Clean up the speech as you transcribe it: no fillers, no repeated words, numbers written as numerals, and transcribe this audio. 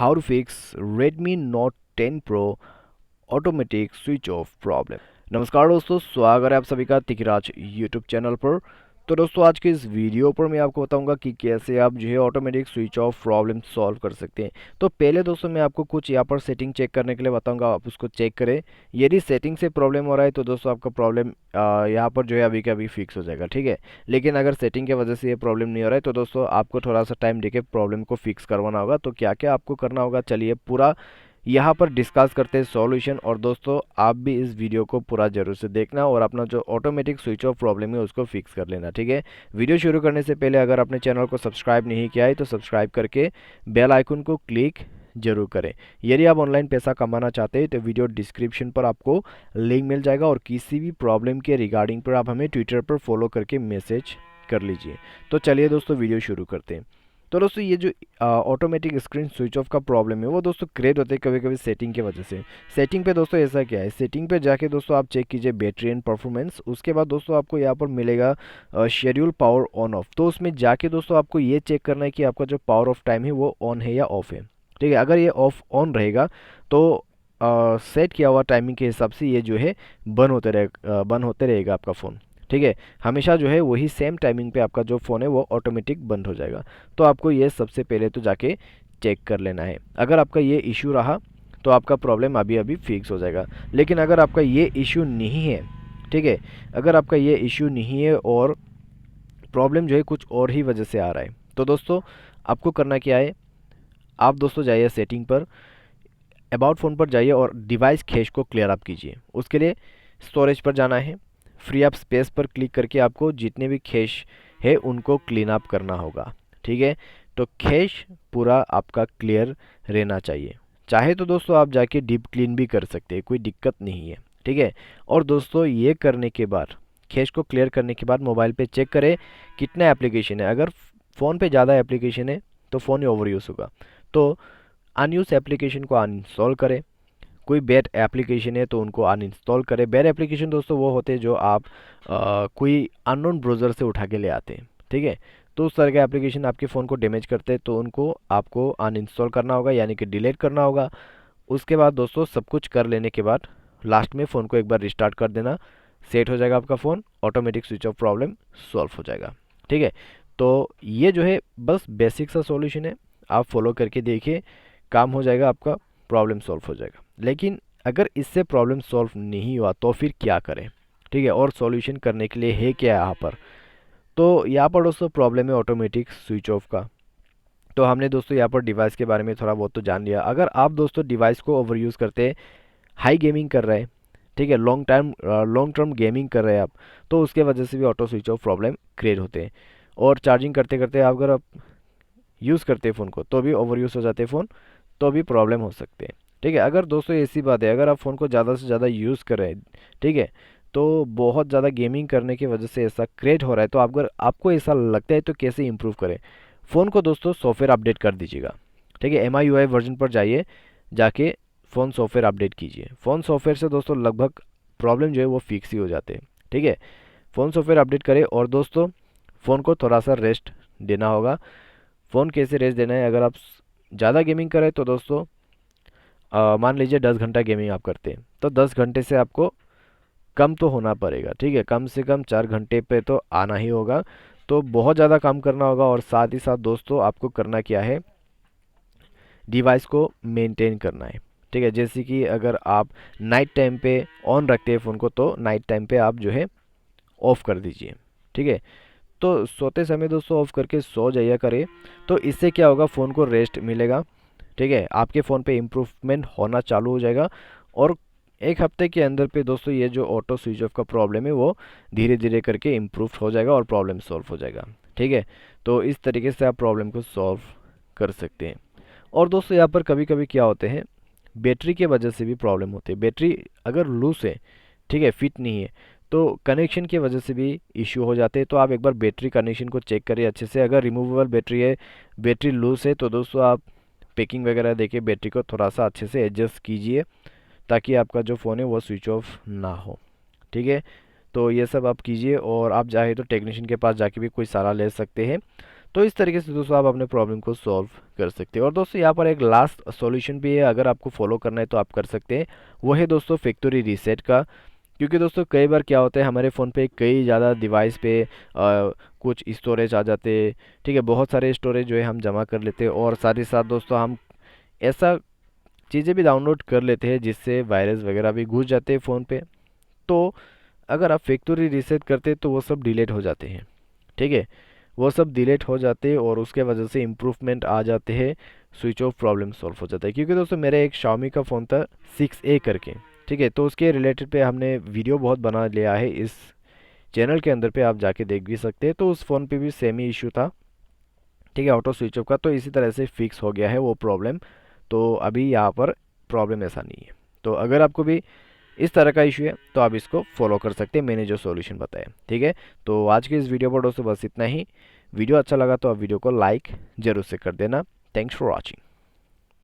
How to fix Redmi Note 10 Pro automatic switch off problem. नमस्कार दोस्तों, स्वागत है आप सभी का तिकराज यूट्यूब चैनल पर। तो दोस्तों आज के इस वीडियो पर मैं आपको बताऊंगा कि कैसे आप जो है automatic switch off problem solve कर सकते हैं। तो पहले दोस्तों मैं आपको कुछ यहाँ पर सेटिंग चेक करने के लिए बताऊंगा, आप उसको चेक करें। यदि सेटिंग से प्रॉब्लम हो रहा है तो दोस्तों आपका प्रॉब्लम यहाँ पर जो है अभी का अभी फिक्स हो जाएगा, ठीक है। लेकिन अगर सेटिंग की वजह से ये प्रॉब्लम नहीं हो रहा है तो दोस्तों आपको थोड़ा सा टाइम देके प्रॉब्लम को फिक्स करवाना होगा। तो क्या क्या आपको करना होगा, चलिए पूरा यहाँ पर डिस्कस करते हैं सॉल्यूशन। और दोस्तों आप भी इस वीडियो को पूरा जरूर से देखना और अपना जो ऑटोमेटिक स्विच ऑफ प्रॉब्लम है उसको फिक्स कर लेना, ठीक है। वीडियो शुरू करने से पहले अगर आपने चैनल को सब्सक्राइब नहीं किया है तो सब्सक्राइब करके बेल आइकन को क्लिक जरूर करें। यदि आप ऑनलाइन पैसा कमाना चाहते हैं तो वीडियो डिस्क्रिप्शन पर आपको लिंक मिल जाएगा और किसी भी प्रॉब्लम के रिगार्डिंग पर आप हमें ट्विटर पर फॉलो करके मैसेज कर लीजिए। तो चलिए दोस्तों वीडियो शुरू करते हैं। तो दोस्तों ये जो ऑटोमेटिक स्क्रीन स्विच ऑफ का प्रॉब्लम है वो दोस्तों क्रिएट होते हैं कभी कभी सेटिंग की वजह से। सेटिंग पे दोस्तों ऐसा क्या है, सेटिंग पे जाके दोस्तों आप चेक कीजिए बैटरी एंड परफॉर्मेंस। उसके बाद दोस्तों आपको यहाँ पर मिलेगा शेड्यूल पावर ऑन ऑफ। तो उसमें जाके दोस्तों आपको ये चेक करना है कि आपका जो पावर ऑफ टाइम है वो ऑन है या ऑफ है, ठीक है। अगर ये ऑफ ऑन रहेगा तो सेट किया हुआ टाइमिंग के हिसाब से ये जो है बंद होते रहेगा आपका फ़ोन, ठीक है। हमेशा जो है वही सेम टाइमिंग पे आपका जो फ़ोन है वो ऑटोमेटिक बंद हो जाएगा। तो आपको ये सबसे पहले तो जाके चेक कर लेना है। अगर आपका ये इशू रहा तो आपका प्रॉब्लम अभी अभी फिक्स हो जाएगा। लेकिन अगर आपका ये इशू नहीं है, ठीक है, अगर आपका ये इशू नहीं है और प्रॉब्लम जो है कुछ और ही वजह से आ रहा है तो दोस्तों आपको करना क्या है, आप दोस्तों जाइए सेटिंग पर, अबाउट फ़ोन पर जाइए और डिवाइस कैश को क्लियर अप कीजिए। उसके लिए स्टोरेज पर जाना है, फ्री अप स्पेस पर क्लिक करके आपको जितने भी कैश है उनको क्लीन अप करना होगा, ठीक है। तो कैश पूरा आपका क्लियर रहना चाहिए। चाहे तो दोस्तों आप जाके डीप क्लीन भी कर सकते हैं, कोई दिक्कत नहीं है, ठीक है। और दोस्तों ये करने के बाद, कैश को क्लियर करने के बाद मोबाइल पे चेक करें कितना एप्लीकेशन है। अगर फ़ोन पे ज़्यादा एप्लीकेशन है तो फ़ोन ओवर यूज़ होगा। तो अनयूज एप्लीकेशन को अनइंस्टॉल करें। कोई बैड एप्लीकेशन है तो उनको अनइंस्टॉल करें। बैड एप्लीकेशन दोस्तों वो होते हैं जो आप कोई अननोन ब्राउज़र से उठा के ले आते हैं, ठीक है। तो उस तरह के एप्लीकेशन आपके फ़ोन को डैमेज करते हैं तो उनको आपको अनइंस्टॉल करना होगा, यानी कि डिलीट करना होगा। उसके बाद दोस्तों सब कुछ कर लेने के बाद लास्ट में फ़ोन को एक बार रिस्टार्ट कर देना, सेट हो जाएगा आपका phone, automatic switch off problem solve हो जाएगा, ठीक है। तो ये जो है बस बेसिक सा सॉल्यूशन है, आप फॉलो करके देखिए, काम हो जाएगा आपका, प्रॉब्लम सॉल्व हो जाएगा। लेकिन अगर इससे प्रॉब्लम सॉल्व नहीं हुआ तो फिर क्या करें, ठीक है, और सॉल्यूशन करने के लिए है क्या यहाँ पर। तो यहाँ पर दोस्तों प्रॉब्लम है ऑटोमेटिक स्विच ऑफ का। तो हमने दोस्तों यहाँ पर डिवाइस के बारे में थोड़ा बहुत तो जान लिया। अगर आप दोस्तों डिवाइस को ओवर यूज़ करते हैं, हाई गेमिंग कर रहे हैं, ठीक है, लॉन्ग टर्म गेमिंग कर रहे हैं आप, तो उसके वजह से भी auto switch off problem create होते हैं। और चार्जिंग करते करते अगर आप यूज़ करते हैं फ़ोन को तो भी ओवर यूज़ हो जाते हैं फ़ोन, तो भी प्रॉब्लम हो सकते हैं, ठीक है। अगर दोस्तों ऐसी बात है, अगर आप फ़ोन को ज़्यादा से ज़्यादा यूज़ कर रहे हैं, ठीक है, तो बहुत ज़्यादा गेमिंग करने की वजह से ऐसा क्रिएट हो रहा है, तो अगर आपको ऐसा लगता है तो कैसे इंप्रूव करें। फ़ोन को दोस्तों सॉफ्टवेयर अपडेट कर दीजिएगा, ठीक है। MIUI वर्जन पर जाइए, जाके फ़ोन सॉफ्टवेयर अपडेट कीजिए। फ़ोन सॉफ्टवेयर से दोस्तों लगभग प्रॉब्लम जो है वो फिक्स ही हो जाते हैं, ठीक है। फ़ोन सॉफ्टवेयर अपडेट करें और दोस्तों फ़ोन को थोड़ा सा रेस्ट देना होगा। फ़ोन कैसे रेस्ट देना है, अगर आप ज़्यादा गेमिंग करें तो दोस्तों मान लीजिए 10 घंटा गेमिंग आप करते हैं तो 10 घंटे से आपको कम तो होना पड़ेगा, ठीक है। कम से कम 4 घंटे पे तो आना ही होगा। तो बहुत ज़्यादा काम करना होगा। और साथ ही साथ दोस्तों आपको करना क्या है, डिवाइस को मेंटेन करना है, ठीक है। जैसे कि अगर आप नाइट टाइम पे ऑन रखते हैं फ़ोन को तो नाइट टाइम पे आप जो है ऑफ़ कर दीजिए, ठीक है। तो सोते समय दोस्तों ऑफ करके सो जाया करें। तो इससे क्या होगा, फ़ोन को रेस्ट मिलेगा, ठीक है। आपके फ़ोन पे इम्प्रूवमेंट होना चालू हो जाएगा और एक हफ्ते के अंदर पे दोस्तों ये जो ऑटो स्विच ऑफ का प्रॉब्लम है वो धीरे धीरे करके इम्प्रूव हो जाएगा और प्रॉब्लम सॉल्व हो जाएगा, ठीक है। तो इस तरीके से आप प्रॉब्लम को सॉल्व कर सकते हैं। और दोस्तों यहाँ पर कभी कभी क्या होते हैं, बैटरी के वजह से भी प्रॉब्लम होती है। बैटरी अगर लूज है, ठीक है, फिट नहीं है, तो कनेक्शन की वजह से भी इश्यू हो जाते हैं। तो आप एक बार बैटरी कनेक्शन को चेक करिए अच्छे से। अगर रिमूवेबल बैटरी है, बैटरी लूज है, तो दोस्तों आप पैकिंग वगैरह देखिए, बैटरी को थोड़ा सा अच्छे से एडजस्ट कीजिए ताकि आपका जो फ़ोन है वो स्विच ऑफ ना हो, ठीक है। तो ये सब आप कीजिए और आप चाहे तो टेक्नीशियन के पास जाके भी कोई सलाह ले सकते हैं। तो इस तरीके से दोस्तों आप अपने प्रॉब्लम को सॉल्व कर सकते हैं। और दोस्तों यहाँ पर एक लास्ट सॉल्यूशन भी है, अगर आपको फॉलो करना है तो आप कर सकते हैं। वो है दोस्तों फैक्ट्री रीसेट का। क्योंकि दोस्तों कई बार क्या होता है, हमारे फ़ोन पे कई ज़्यादा डिवाइस पे कुछ स्टोरेज आ जाते हैं। ठीक है, बहुत सारे स्टोरेज जो है हम जमा कर लेते हैं, और साथ ही साथ दोस्तों हम ऐसा चीज़ें भी डाउनलोड कर लेते हैं जिससे वायरस वगैरह भी घुस जाते हैं फ़ोन पे। तो अगर आप फैक्ट्री रीसेट करते हैं तो वो सब डिलीट हो जाते हैं। ठीक है, वो सब डिलीट हो जाते हैं और उसके वजह से इम्प्रूवमेंट आ जाते हैं, स्विच ऑफ प्रॉब्लम सॉल्व हो जाता है। क्योंकि दोस्तों मेरे एक Xiaomi का फ़ोन था 6A करके। ठीक है, तो उसके रिलेटेड पे हमने वीडियो बहुत बना लिया है इस चैनल के अंदर पे, आप जाके देख भी सकते हैं। तो उस फ़ोन पे भी सेम ही इशू था। ठीक है, ऑटो स्विच ऑफ का, तो इसी तरह से फिक्स हो गया है वो प्रॉब्लम। तो अभी यहाँ पर प्रॉब्लम ऐसा नहीं है। तो अगर आपको भी इस तरह का इशू है तो आप इसको फॉलो कर सकते हैं, मैंने जो सॉल्यूशन बताया। ठीक है, तो आज की इस वीडियो पर दोस्तों बस इतना ही। वीडियो अच्छा लगा तो आप वीडियो को लाइक जरूर से कर देना। Thanks for watching.